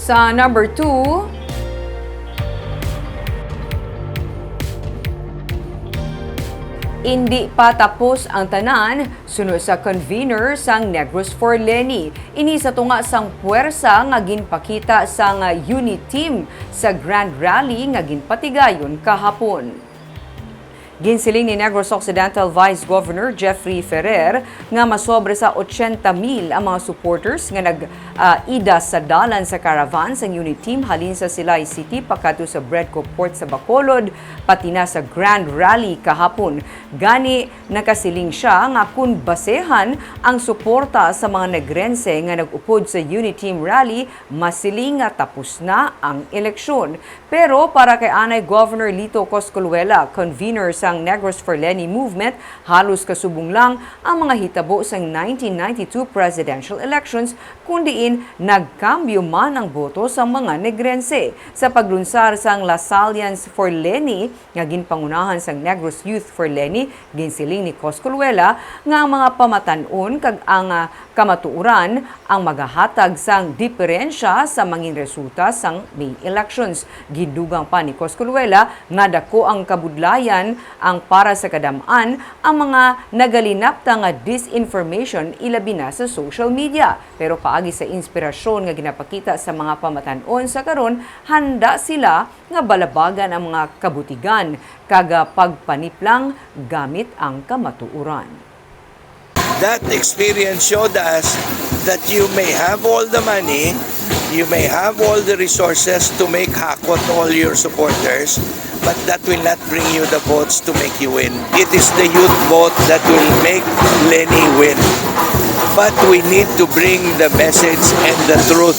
Sa number 2, hindi pa tapos ang tanan, sunod sa convener sang Negros for Leni. Ini sa tunga sang puwersa nga ginpakita sang unit team sa Grand Rally nga ginpatigayon kahapon. Ginsiling ni Negros Occidental Vice Governor Jeffrey Ferrer nga masobre sa 80,000 ang mga supporters nga nag-ida sa dalan sa caravan sa unit team halin sa Silay City pagkadto sa Bredco Port sa Bacolod pati na sa Grand Rally kahapon. Gani nakasiling siya nga kung basehan ang suporta sa mga negrense nga nag-upod sa unit team rally, masiling nga tapos na ang eleksyon. Pero para kay Anay Governor Lito Coscolluela, convener sang Negros for Leni movement, halos kasubong lang ang mga hitabo sang 1992 presidential elections kundiin nagkambyo man ang boto sa mga negrense. Sa paglunsar sang Las Alliance for Leni nga ginpangunahan sang Negros Youth for Leni, ginsiling ni Coscolluela nga ang mga pamatan-on kag ang kamatuuran ang magahatag sang diferensya sa mangin resulta sang May elections. Gidugang pa ni Coscolluela nga dako ang kabudlayan ang para sa kadam-an ang mga nagalinapta nga disinformation ilabi na sa social media. Pero paagi sa inspirasyon nga ginapakita sa mga pamatan-on sa karon, handa sila nga balabagan ang mga kabutigan kaga pagpaniplang gamit ang kamatuuran. That experience showed us that you may have all the money, you may have all the resources to make hakot all your supporters, but that will not bring you the votes to make you win. It is the youth vote that will make Leni win. But we need to bring the message and the truth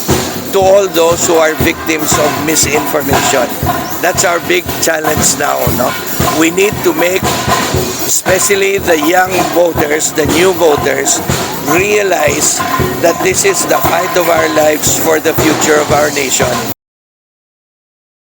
to all those who are victims of misinformation. That's our big challenge now, no? We need to make, especially the young voters, the new voters, realize that this is the fight of our lives for the future of our nation.